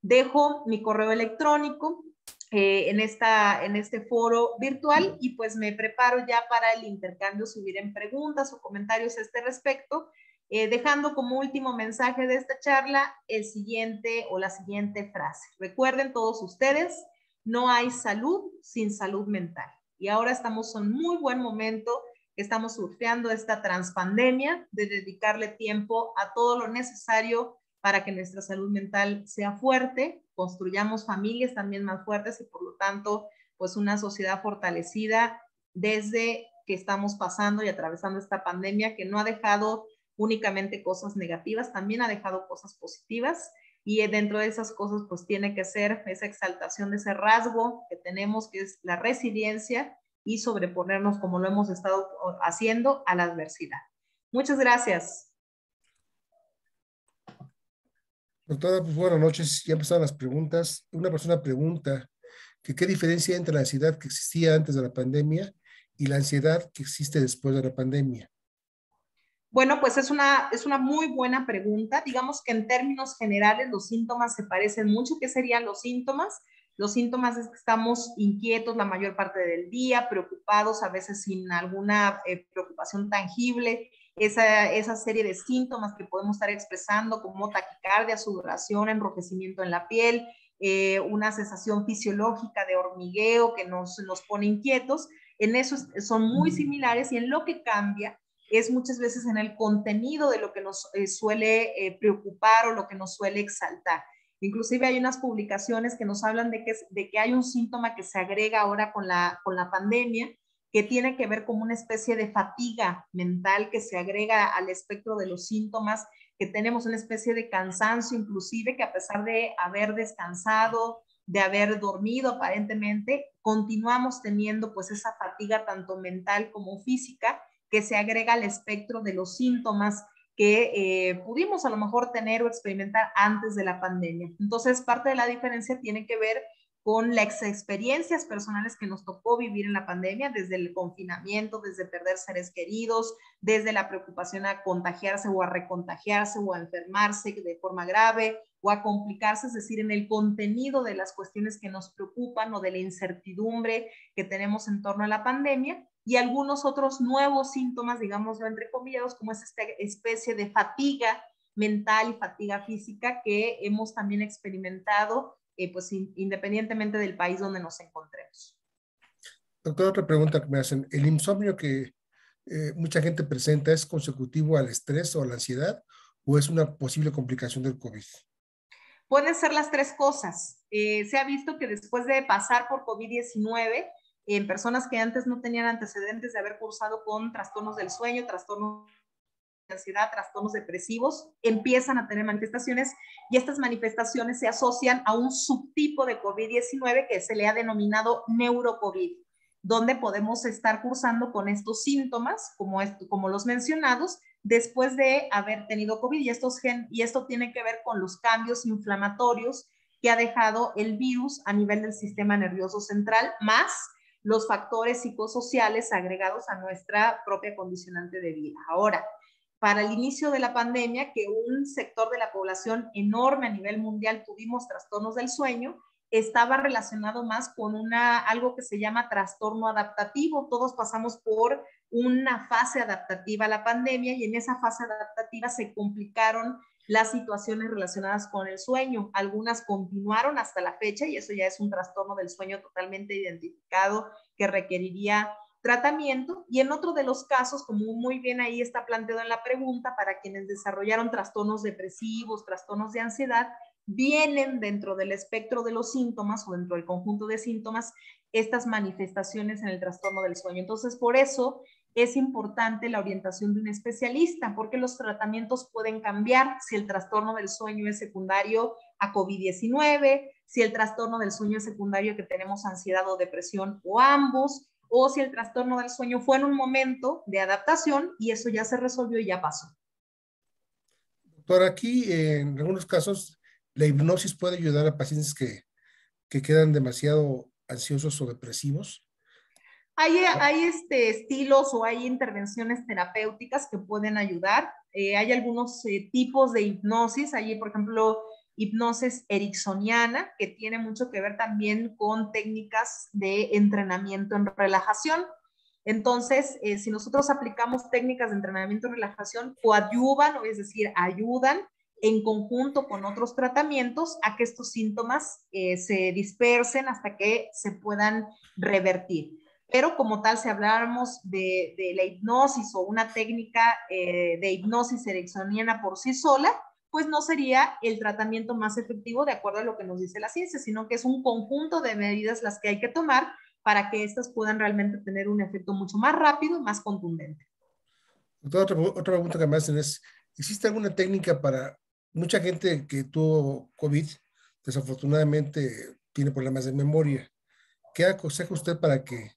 C: Dejo mi correo electrónico en este foro virtual y pues me preparo ya para el intercambio, si hubieran preguntas o comentarios a este respecto, dejando como último mensaje de esta charla el siguiente o la siguiente frase. Recuerden todos ustedes, no hay salud sin salud mental. Y ahora estamos en muy buen momento, estamos surfeando esta transpandemia, de dedicarle tiempo a todo lo necesario para que nuestra salud mental sea fuerte, construyamos familias también más fuertes y por lo tanto, pues una sociedad fortalecida desde que estamos pasando y atravesando esta pandemia que no ha dejado únicamente cosas negativas, también ha dejado cosas positivas y dentro de esas cosas pues tiene que ser esa exaltación de ese rasgo que tenemos que es la resiliencia y sobreponernos como lo hemos estado haciendo a la adversidad. Muchas gracias.
D: Doctora, pues buenas noches. Ya empezaron las preguntas. Una persona pregunta que qué diferencia hay entre la ansiedad que existía antes de la pandemia y la ansiedad que existe después de la pandemia.
C: Bueno, pues es una muy buena pregunta. Digamos que en términos generales los síntomas se parecen mucho. ¿Qué serían los síntomas? Los síntomas es que estamos inquietos la mayor parte del día, preocupados, a veces sin alguna preocupación tangible. Esa serie de síntomas que podemos estar expresando como taquicardia, sudoración, enrojecimiento en la piel, una sensación fisiológica de hormigueo que nos pone inquietos. En eso son muy similares y en lo que cambia es muchas veces en el contenido de lo que nos suele preocupar o lo que nos suele exaltar. Inclusive hay unas publicaciones que nos hablan de que hay un síntoma que se agrega ahora con la pandemia, que tiene que ver con una especie de fatiga mental que se agrega al espectro de los síntomas, que tenemos una especie de cansancio inclusive, que a pesar de haber descansado, de haber dormido aparentemente, continuamos teniendo pues esa fatiga tanto mental como física, que se agrega al espectro de los síntomas que pudimos a lo mejor tener o experimentar antes de la pandemia. Entonces, parte de la diferencia tiene que ver con las experiencias personales que nos tocó vivir en la pandemia, desde el confinamiento, desde perder seres queridos, desde la preocupación a contagiarse o a recontagiarse o a enfermarse de forma grave o a complicarse, es decir, en el contenido de las cuestiones que nos preocupan o de la incertidumbre que tenemos en torno a la pandemia, y algunos otros nuevos síntomas, digamos, entre comillas, como es esta especie de fatiga mental y fatiga física que hemos también experimentado, pues independientemente del país donde nos encontremos.
D: Doctor, otra pregunta que me hacen. ¿El insomnio que mucha gente presenta es consecutivo al estrés o a la ansiedad o es una posible complicación del COVID?
C: Pueden ser las tres cosas. Se ha visto que después de pasar por COVID-19, en personas que antes no tenían antecedentes de haber cursado con trastornos del sueño, trastornos de ansiedad, trastornos depresivos, empiezan a tener manifestaciones y estas manifestaciones se asocian a un subtipo de COVID-19 que se le ha denominado neurocovid, donde podemos estar cursando con estos síntomas, como los mencionados, después de haber tenido COVID. Y esto tiene que ver con los cambios inflamatorios que ha dejado el virus a nivel del sistema nervioso central, más los factores psicosociales agregados a nuestra propia condicionante de vida. Ahora, para el inicio de la pandemia, que un sector de la población enorme a nivel mundial tuvimos trastornos del sueño, estaba relacionado más con algo que se llama trastorno adaptativo. Todos pasamos por una fase adaptativa a la pandemia y en esa fase adaptativa se complicaron las situaciones relacionadas con el sueño. Algunas continuaron hasta la fecha y eso ya es un trastorno del sueño totalmente identificado que requeriría tratamiento, y en otro de los casos, como muy bien ahí está planteado en la pregunta, para quienes desarrollaron trastornos depresivos, trastornos de ansiedad, vienen dentro del espectro de los síntomas o dentro del conjunto de síntomas estas manifestaciones en el trastorno del sueño. Entonces, por eso es importante la orientación de un especialista, porque los tratamientos pueden cambiar si el trastorno del sueño es secundario a COVID-19, si el trastorno del sueño es secundario que tenemos ansiedad o depresión o ambos, o si el trastorno del sueño fue en un momento de adaptación y eso ya se resolvió y ya pasó.
D: Doctor, aquí en algunos casos la hipnosis puede ayudar a pacientes que quedan demasiado ansiosos o depresivos.
C: Hay estilos o hay intervenciones terapéuticas que pueden ayudar. Hay algunos tipos de hipnosis. Hay, por ejemplo, hipnosis ericksoniana, que tiene mucho que ver también con técnicas de entrenamiento en relajación. Entonces, si nosotros aplicamos técnicas de entrenamiento en relajación, coadyuvan, es decir, ayudan en conjunto con otros tratamientos a que estos síntomas se dispersen hasta que se puedan revertir. Pero como tal, si habláramos de la hipnosis o una técnica de hipnosis ericksoniana por sí sola, pues no sería el tratamiento más efectivo de acuerdo a lo que nos dice la ciencia, sino que es un conjunto de medidas las que hay que tomar para que estas puedan realmente tener un efecto mucho más rápido y más contundente.
D: Otra pregunta que me hacen es, ¿existe alguna técnica para mucha gente que tuvo COVID, desafortunadamente tiene problemas de memoria? ¿Qué aconseja usted para que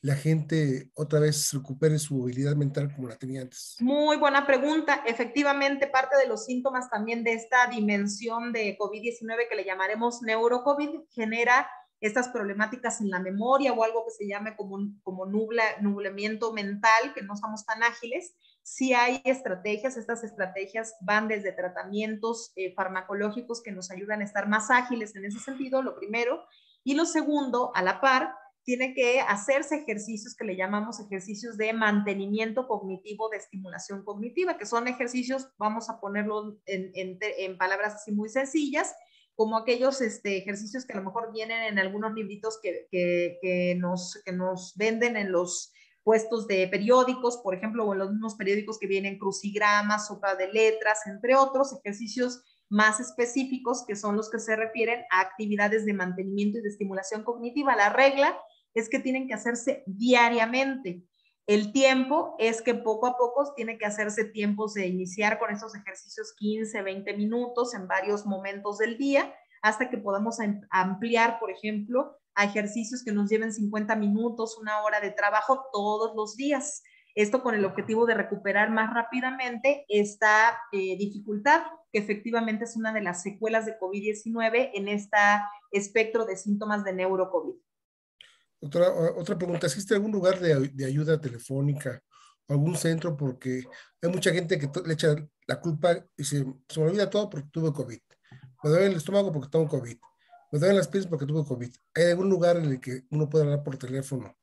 D: la gente otra vez recupere su habilidad mental como la tenía antes?
C: Muy buena pregunta. Efectivamente, parte de los síntomas también de esta dimensión de COVID-19 que le llamaremos neurocovid genera estas problemáticas en la memoria o algo que se llame como nublamiento mental, que no estamos tan ágiles. Sí hay estrategias, estas estrategias van desde tratamientos farmacológicos que nos ayudan a estar más ágiles en ese sentido, lo primero. Y lo segundo, a la par, tiene que hacerse ejercicios que le llamamos ejercicios de mantenimiento cognitivo, de estimulación cognitiva, que son ejercicios, vamos a ponerlo en palabras así muy sencillas, como aquellos ejercicios que a lo mejor vienen en algunos libritos que nos venden en los puestos de periódicos, por ejemplo, o en los mismos periódicos que vienen crucigramas, sopa de letras, entre otros ejercicios más específicos que son los que se refieren a actividades de mantenimiento y de estimulación cognitiva. La regla es que tienen que hacerse diariamente. El tiempo es que poco a poco tiene que hacerse tiempos de iniciar con esos ejercicios 15, 20 minutos en varios momentos del día, hasta que podamos ampliar, por ejemplo, a ejercicios que nos lleven 50 minutos, una hora de trabajo todos los días. Esto con el objetivo de recuperar más rápidamente esta dificultad, que efectivamente es una de las secuelas de COVID-19 en este espectro de síntomas de neurocovid.
D: Otra pregunta, ¿existe algún lugar de ayuda telefónica, algún centro? Porque hay mucha gente que le echa la culpa y se me olvida todo porque tuve COVID. Me duele el estómago porque tengo COVID. Me duelen las piernas porque tuve COVID. ¿Hay algún lugar en el que uno pueda hablar por teléfono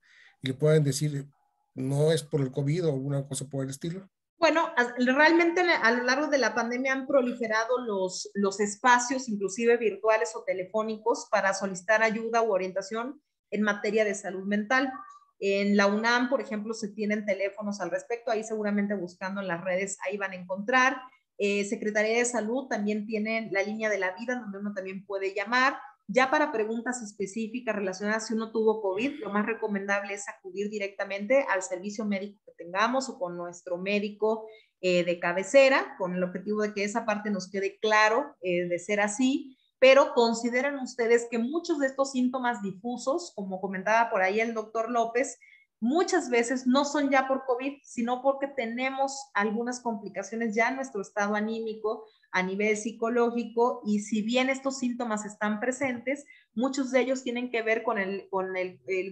D: y le puedan decir no es por el COVID o alguna cosa por el estilo?
C: Bueno, realmente a lo largo de la pandemia han proliferado los espacios, inclusive virtuales o telefónicos, para solicitar ayuda u orientación en materia de salud mental. En la UNAM, por ejemplo, se tienen teléfonos al respecto, ahí seguramente buscando en las redes, ahí van a encontrar. Secretaría de Salud también tienen la línea de la vida, donde uno también puede llamar. Ya para preguntas específicas relacionadas si uno tuvo COVID, lo más recomendable es acudir directamente al servicio médico que tengamos o con nuestro médico de cabecera, con el objetivo de que esa parte nos quede claro de ser así. Pero consideren ustedes que muchos de estos síntomas difusos, como comentaba por ahí el doctor López, muchas veces no son ya por COVID, sino porque tenemos algunas complicaciones ya en nuestro estado anímico a nivel psicológico, y si bien estos síntomas están presentes, muchos de ellos tienen que ver con el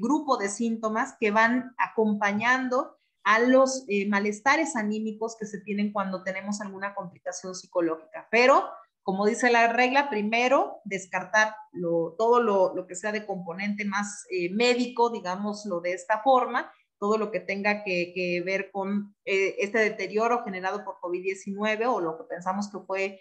C: grupo de síntomas que van acompañando a los malestares anímicos que se tienen cuando tenemos alguna complicación psicológica. Pero, como dice la regla, primero descartar todo lo que sea de componente más médico, digámoslo de esta forma, todo lo que tenga que ver con este deterioro generado por COVID-19 o lo que pensamos que fue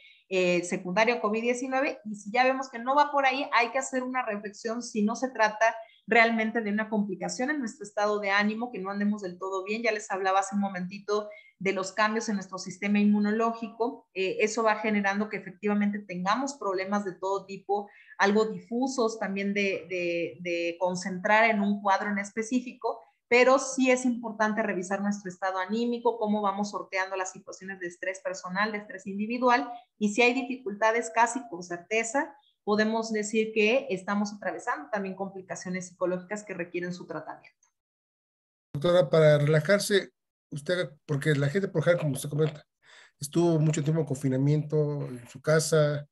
C: secundario a COVID-19, y si ya vemos que no va por ahí, hay que hacer una reflexión si no se trata realmente de una complicación en nuestro estado de ánimo, que no andemos del todo bien. Ya les hablaba hace un momentito de los cambios en nuestro sistema inmunológico. Eso va generando que efectivamente tengamos problemas de todo tipo, algo difusos también de concentrar en un cuadro en específico, pero sí es importante revisar nuestro estado anímico, cómo vamos sorteando las situaciones de estrés personal, de estrés individual, y si hay dificultades, casi con certeza podemos decir que estamos atravesando también complicaciones psicológicas que requieren su tratamiento.
D: Doctora, para relajarse, usted, porque la gente, por ejemplo, como usted comenta, estuvo mucho tiempo en confinamiento en su casa,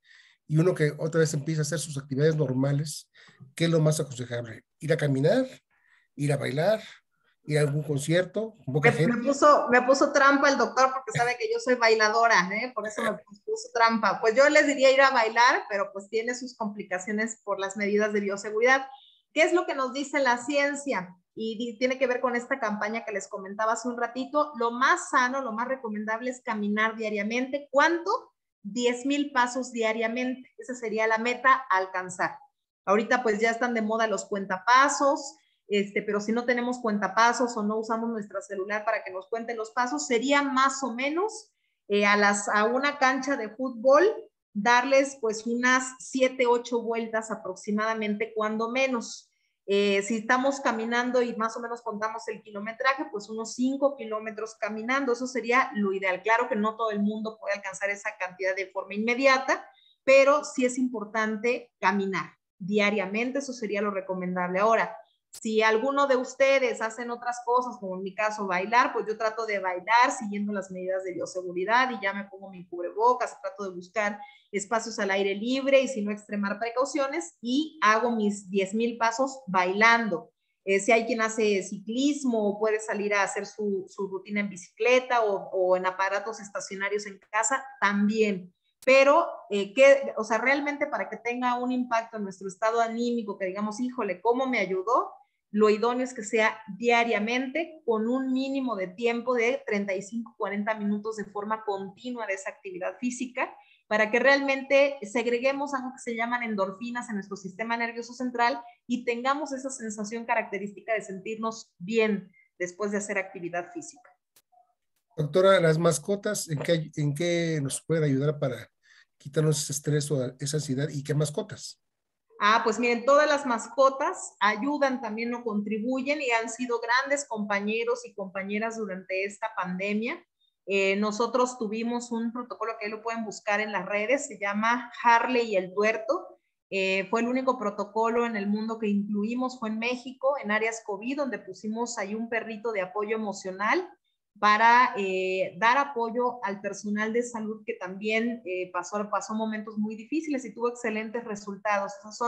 D: y uno que otra vez empieza a hacer sus actividades normales, ¿qué es lo más aconsejable? ¿Ir a caminar? ¿Ir a bailar? ¿Ir a algún concierto? ¿Con poca gente?
C: Me puso trampa el doctor porque sabe que yo soy bailadora, por eso me puso trampa. Pues yo les diría ir a bailar, pero pues tiene sus complicaciones por las medidas de bioseguridad. ¿Qué es lo que nos dice la ciencia? Y tiene que ver con esta campaña que les comentaba hace un ratito. Lo más sano, lo más recomendable es caminar diariamente. ¿Cuánto? 10,000 pasos diariamente. Esa sería la meta a alcanzar. Ahorita pues ya están de moda los cuentapasos, pero si no tenemos cuentapasos o no usamos nuestra celular para que nos cuente los pasos, sería más o menos a una cancha de fútbol darles pues unas 7, 8 vueltas aproximadamente, cuando menos. Si estamos caminando y más o menos contamos el kilometraje, pues unos 5 kilómetros caminando, eso sería lo ideal. Claro que no todo el mundo puede alcanzar esa cantidad de forma inmediata, pero sí es importante caminar diariamente, eso sería lo recomendable. Ahora, si alguno de ustedes hacen otras cosas, como en mi caso bailar, pues yo trato de bailar siguiendo las medidas de bioseguridad y ya me pongo mi cubrebocas, trato de buscar espacios al aire libre y si no extremar precauciones, y hago mis 10,000 pasos bailando. Si hay quien hace ciclismo o puede salir a hacer su rutina en bicicleta o en aparatos estacionarios en casa, también. Pero, o sea, realmente para que tenga un impacto en nuestro estado anímico, que digamos, híjole, ¿cómo me ayudó? Lo idóneo es que sea diariamente con un mínimo de tiempo de 35, 40 minutos de forma continua de esa actividad física, para que realmente segreguemos algo que se llaman endorfinas en nuestro sistema nervioso central y tengamos esa sensación característica de sentirnos bien después de hacer actividad física.
D: Doctora, las mascotas, ¿en qué nos pueden ayudar para quitarnos ese estrés o esa ansiedad? ¿Y qué mascotas?
C: Pues miren, todas las mascotas ayudan también o contribuyen y han sido grandes compañeros y compañeras durante esta pandemia. Nosotros tuvimos un protocolo que ahí lo pueden buscar en las redes, se llama Harley y el Tuerto. Fue el único protocolo en el mundo que incluimos, fue en México, en áreas COVID, donde pusimos ahí un perrito de apoyo emocional para dar apoyo al personal de salud que también pasó momentos muy difíciles y tuvo excelentes resultados. Esas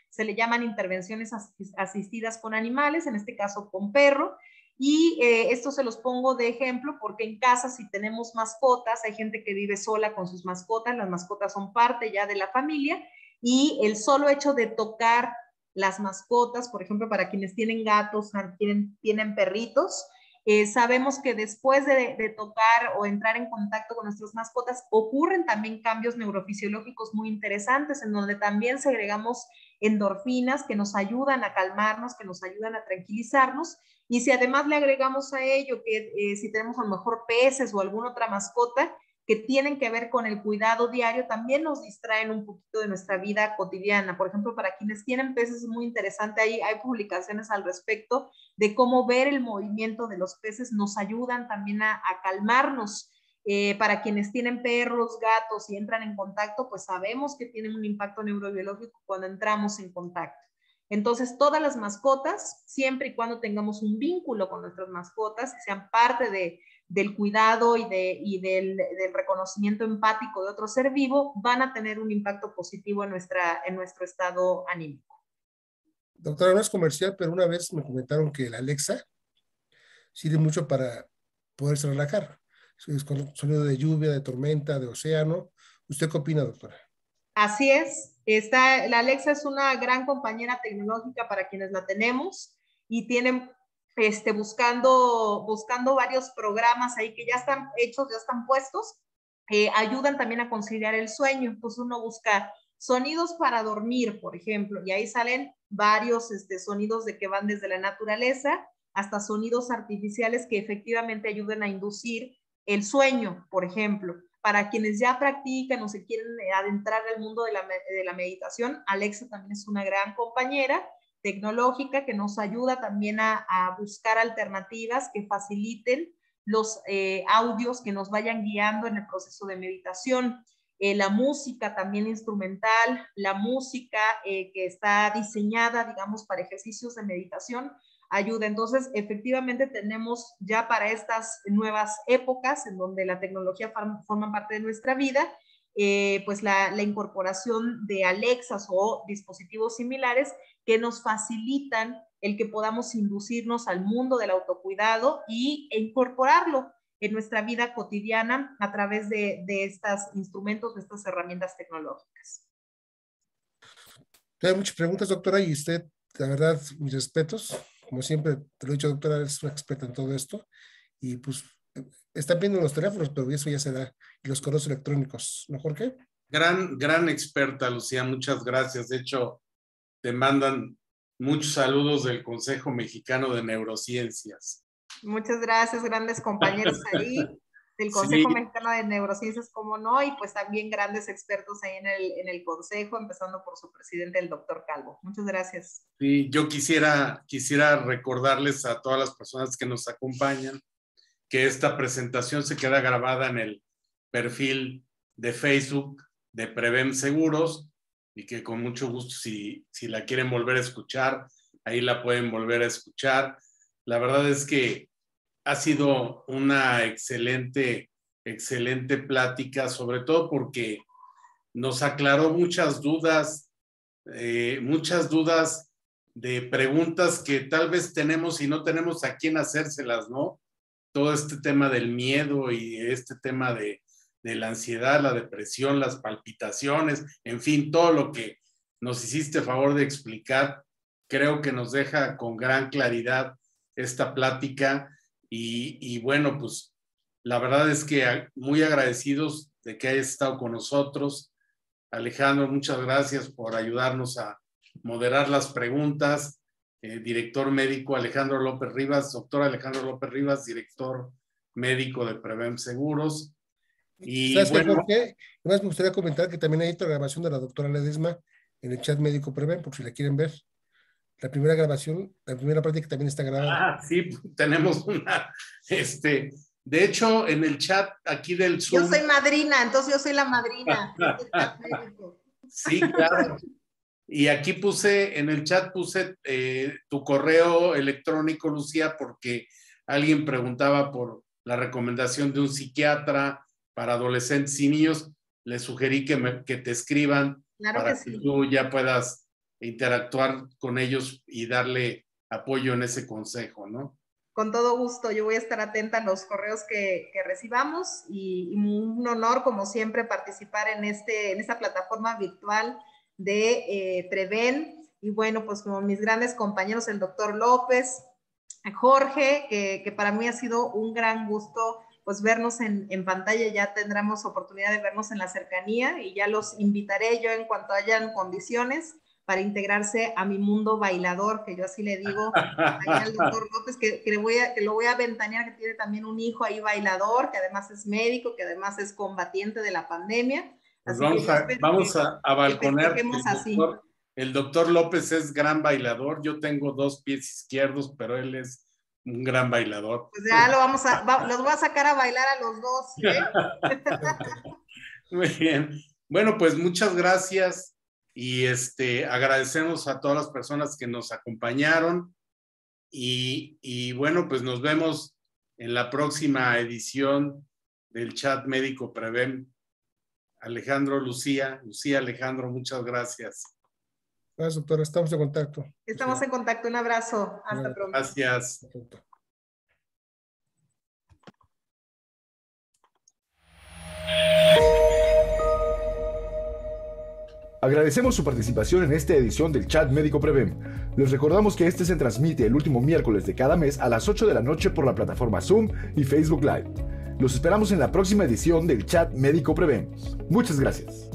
C: se le llaman intervenciones asistidas con animales, en este caso con perro, y esto se los pongo de ejemplo porque en casa, si tenemos mascotas, hay gente que vive sola con sus mascotas, las mascotas son parte ya de la familia, y el solo hecho de tocar las mascotas, por ejemplo, para quienes tienen gatos, tienen perritos, sabemos que después de tocar o entrar en contacto con nuestras mascotas ocurren también cambios neurofisiológicos muy interesantes, en donde también segregamos endorfinas que nos ayudan a calmarnos, que nos ayudan a tranquilizarnos. Y si además le agregamos a ello que si tenemos a lo mejor peces o alguna otra mascota que tienen que ver con el cuidado diario, también nos distraen un poquito de nuestra vida cotidiana. Por ejemplo, para quienes tienen peces es muy interesante, hay publicaciones al respecto de cómo ver el movimiento de los peces nos ayudan también a calmarnos. Para quienes tienen perros, gatos y entran en contacto, pues sabemos que tienen un impacto neurobiológico cuando entramos en contacto. Entonces, todas las mascotas, siempre y cuando tengamos un vínculo con nuestras mascotas, que sean parte del cuidado y del reconocimiento empático de otro ser vivo, van a tener un impacto positivo en nuestro estado anímico.
D: Doctora, no es comercial, pero una vez me comentaron que la Alexa sirve mucho para poderse relajar. Es con sonido de lluvia, de tormenta, de océano. ¿Usted qué opina, doctora?
C: Así es. La Alexa es una gran compañera tecnológica para quienes la tenemos y tienen buscando varios programas ahí que ya están hechos, ya están puestos. Ayudan también a conciliar el sueño. Entonces uno busca sonidos para dormir, por ejemplo, y ahí salen varios sonidos de que van desde la naturaleza hasta sonidos artificiales que efectivamente ayuden a inducir el sueño, por ejemplo. Para quienes ya practican o se quieren adentrar al mundo de la meditación, Alexa también es una gran compañera tecnológica que nos ayuda también a buscar alternativas que faciliten los audios que nos vayan guiando en el proceso de meditación. La música también instrumental, la música que está diseñada, digamos, para ejercicios de meditación, ayuda. Entonces, efectivamente tenemos ya para estas nuevas épocas en donde la tecnología forma parte de nuestra vida, pues la incorporación de Alexas o dispositivos similares que nos facilitan el que podamos inducirnos al mundo del autocuidado e incorporarlo en nuestra vida cotidiana a través de estos instrumentos, de estas herramientas tecnológicas.
D: Hay muchas preguntas, doctora, y usted, la verdad, mis respetos. Como siempre, te lo he dicho, doctora, eres una experta en todo esto. Y pues, están viendo los teléfonos, pero eso ya será. Y los correos electrónicos, ¿no, Jorge?
B: Gran experta, Lucía, muchas gracias. De hecho, te mandan muchos saludos del Consejo Mexicano de Neurociencias.
C: Muchas gracias, grandes compañeros ahí del Consejo Mexicano de Neurociencias, como no, y pues también grandes expertos ahí en el Consejo, empezando por su presidente, el doctor Calvo. Muchas gracias.
B: Sí, yo quisiera recordarles a todas las personas que nos acompañan que esta presentación se queda grabada en el perfil de Facebook de Prevem Seguros y que con mucho gusto, si la quieren volver a escuchar, ahí la pueden volver a escuchar. La verdad es que ha sido una excelente plática, sobre todo porque nos aclaró muchas dudas de preguntas que tal vez tenemos y no tenemos a quién hacérselas, ¿no? Todo este tema del miedo y este tema de la ansiedad, la depresión, las palpitaciones, en fin, todo lo que nos hiciste favor de explicar, creo que nos deja con gran claridad esta plática y bueno, pues la verdad es que muy agradecidos de que hayas estado con nosotros. Alejandro, muchas gracias por ayudarnos a moderar las preguntas. Director médico Alejandro López Rivas, doctor Alejandro López Rivas, director médico de Prevem Seguros. Y
D: ¿sabes
B: bueno,
D: por qué? Además, me gustaría comentar que también hay otra grabación de la doctora Ledesma en el chat médico Prevem, por si la quieren ver. La primera grabación, la primera práctica también está grabada.
B: sí, tenemos una, de hecho, en el chat aquí del Zoom.
C: Yo soy madrina, entonces yo soy la madrina de este chat médico.
B: Sí, claro. Y aquí en el chat puse tu correo electrónico, Lucía, porque alguien preguntaba por la recomendación de un psiquiatra para adolescentes y niños. Le sugerí que te escriban para que tú ya puedas interactuar con ellos y darle apoyo en ese consejo, ¿no?
C: Con todo gusto, yo voy a estar atenta a los correos que recibamos y un honor, como siempre, participar en esta plataforma virtual de Prevem. Y bueno, pues como mis grandes compañeros, el doctor López, Jorge, que para mí ha sido un gran gusto pues vernos en pantalla. Ya tendremos oportunidad de vernos en la cercanía y ya los invitaré yo en cuanto hayan condiciones para integrarse a mi mundo bailador, que yo así le digo allá al doctor López, que lo voy a ventanear, que tiene también un hijo ahí bailador, que además es médico, que además es combatiente de la pandemia.
B: Pues
C: Así
B: vamos a balconear. El doctor López es gran bailador. Yo tengo 2 pies izquierdos, pero él es un gran bailador.
C: Pues ya los voy a sacar a bailar a los dos, ¿eh?
B: Muy bien. Bueno, pues muchas gracias y agradecemos a todas las personas que nos acompañaron y bueno, pues nos vemos en la próxima edición del Chat Médico Prevem. Alejandro, Lucía, Alejandro, muchas gracias.
D: Gracias, doctora. Estamos en contacto.
C: Estamos en contacto. Un abrazo. Hasta pronto.
B: Gracias.
A: Agradecemos su participación en esta edición del Chat Médico Prevem. Les recordamos que este se transmite el último miércoles de cada mes a las 8 de la noche por la plataforma Zoom y Facebook Live. Los esperamos en la próxima edición del Chat Médico Prevem. Muchas gracias.